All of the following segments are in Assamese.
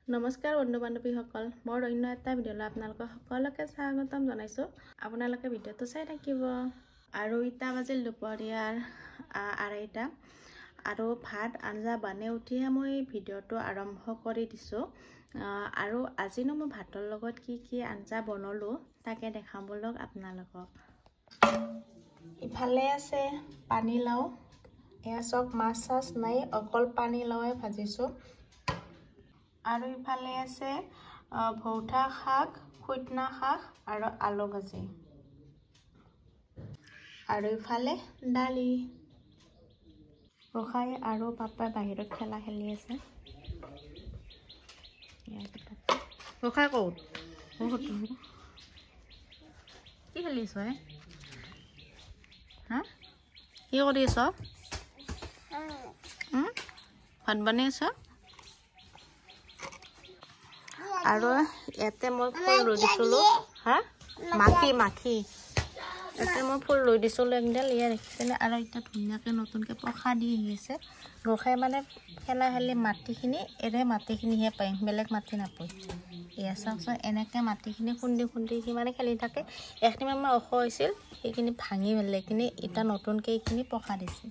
নমস্কাৰ বন্ধু বান্ধৱীসকল মোৰ অন্য এটা ভিডিঅ'লৈ আপোনালোকক সকলোকে স্বাগতম জনাইছো আপোনালোকে ভিডিঅ'টো চাই থাকিব আৰু ইটা বাজিল দুপৰীয়াৰ 2:30 আৰু ভাত আঞ্জা বনাই উঠিহে মই ভিডিঅ'টো আৰম্ভ কৰি দিছো আৰু আজিনো মই ভাতৰ লগত কি আঞ্জা বনালো তাকে দেখাম বলক আপোনালোকক ইফালে আছে পানীলাও এয়া চক মাছ নাই অকল পানীলাওয়ে ভাজিছো আৰু ইফালে আছে ভৌঠা শাক খুটনা শাক আৰু আলু ভাজি আৰু ইফালে দালি ৰখাই আৰু পাপা বাহিৰত খেলা খেলি আছে ৰখাই ক'ত কি খেলিছ হা কি কৰি আছ ভাত বনাই আছ আৰু ইয়াতে মই ফুল ৰুই দিছিলো হা মাখি ইয়াতে মই ফুল ৰুই দিছিলো একডাল ইয়া দেখিছেনে আৰু এটা ধুনীয়াকৈ নতুনকৈ পখা দি আহিছে ৰখাই মানে খেলা খেলি মাটিখিনি এৰে মাটিখিনিহে পায় বেলেগ মাটি নাপায় এয়া চাওকচোন এনেকৈ মাটিখিনি খুন্দি সি মানে খেলি থাকে এইখিনি আমাৰ ওখ হৈছিল সেইখিনি ভাঙি পেলাই কিনে এটা নতুনকৈ এইখিনি পখা দিছে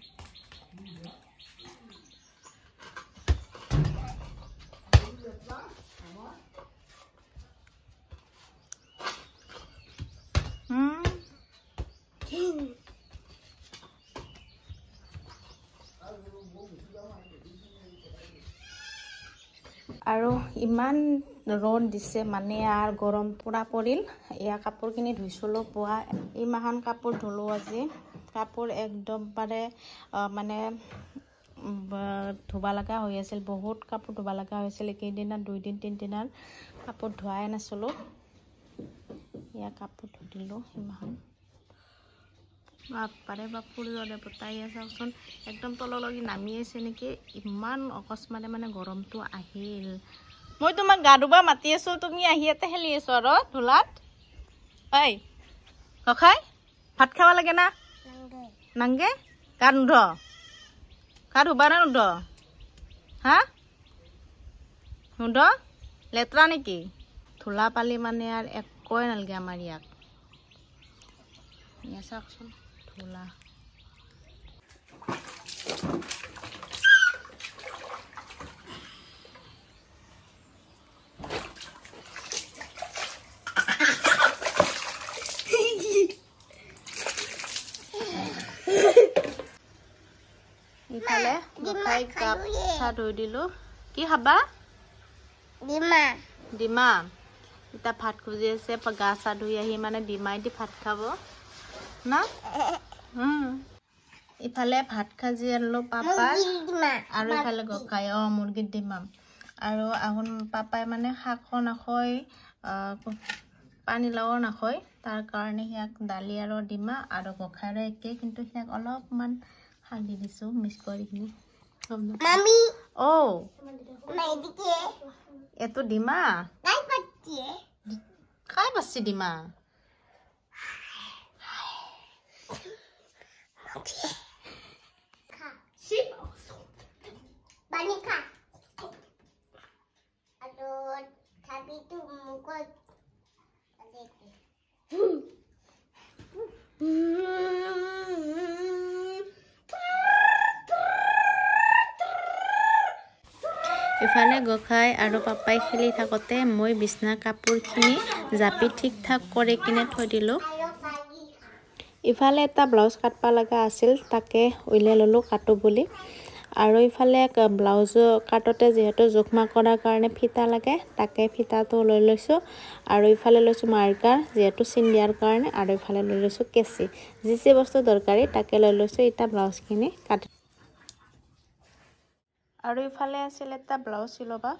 আৰু ইমান ৰ'দ দিছে মানে আৰ গৰম পুৰা পৰিল এয়া কাপোৰখিনি ধুইছিলো পুৱা ইমান কাপোৰ ধুলো আজি কাপোৰ একদম মানে ধুবা লগা হৈ আছিল বহুত কাপোৰ ধুবা লগা হৈছিল কেইদিনত 2 দিন 3 দিনৰ কাপোৰ ধুৱাই নাছিলো ইয়া কাপোৰ ধুই দিলো ইমান বাপাৰে বাপুৰ জলে পতাই চাওকচোন একদম তললৈকে নামি আছে নেকি ইমান অকস্মাতে মানে গৰমটো আহিল মই তোমাক গা ধুবা মাতি আছো তুমি আহি ইয়াতে খেলি আছো আৰু ধুলাত ঐ কখাই ভাত খাব লাগে না নাংগে গা নুধ গা ধুবা না নুধ হা নুধ লেতৰা নেকি ধুলা পালি মানে আৰু একোৱে নালগে আমাৰ ইয়াক ইয়া চাওকচোন ধুলা ইফালে গোখাই কাপ চা ধুই দিলো কি খাবা ডিমা এটা ভাত খুজি আছে গা চা ধুই আহি মানে ডিমাই দি ভাত খাব না ইফালে ভাত খাজি আনলো পাপা আৰু ইফালে গোখাই মুৰ্গীৰ ডিমা আৰু আহুন পাপাই মানে শাকো নাখায় পানীলাও নাখায় তাৰ কাৰণে হিয়াক দালি আৰু ডিমা আৰু গোখাইৰে একে কিন্তু হিয়াক অলপমান শাক দি দিছো মিক্স কৰি কিনি মামি ও মাইদিকে এটো ডিমা কাই পাচ্ছি ডিমা পানি খা আৰু খাবিটো মুখত ইফালে গোখাই আৰু পাপাই খেলি থাকোতে মই বিছনা কাপোৰখিনি জাপি ঠিক ঠাক কৰি কিনে থৈ দিলো ইফালে এটা ব্লাউজ কাটবা লগা আছিল তাকে উইলে ললো কাটো বুলি আৰু ইফালে ব্লাউজ কাটোতে যেহেতু জোখমা কৰাৰ কাৰণে ফিতা লাগে তাকে ফিতাটো লৈ লৈছো আৰু ইফালে লৈছো মাৰ্কাৰ যেহেতু চিন দিয়াৰ কাৰণে আৰু ইফালে লৈ লৈছো কেঁচি যি বস্তু দৰকাৰী তাকে লৈ লৈছো এটা ব্লাউজখিনি কাটি আৰু ইফালে আছিল এটা ব্লাউজ চিলবা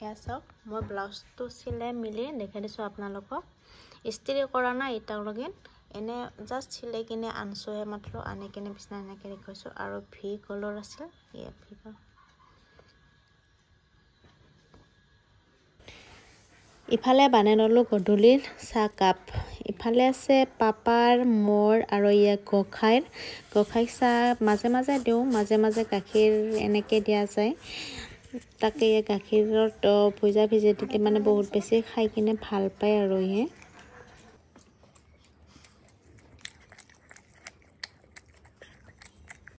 এয়া চাওক মই ব্লাউজটো চিলাই মিলি দেখাই দিছো আপোনালোকক ইস্ত্ৰি কৰা নাই এটালৈকে এনে জাস্ট চিলাই কিনে আনছোহে মাত্ৰ আনি কিনে বিছনা এনেকৈ ৰাখিছো আৰু ভি কলৰ আছিল এয়া ভি কলৰ ইফালে বানাই ললো গধূলিৰ চাহ কাপ ইফালে আছে পাপাৰ মোৰ আৰু ইয়া গোখাই চাহ মাজে মাজে দিওঁ মাজে মাজে গাখীৰ এনেকৈ দিয়া যায় তাকে গাখীৰত ভুজা ভিজাই দিলে মানে বহুত বেছি খাই কিনে ভাল পায় আৰু ইয়ে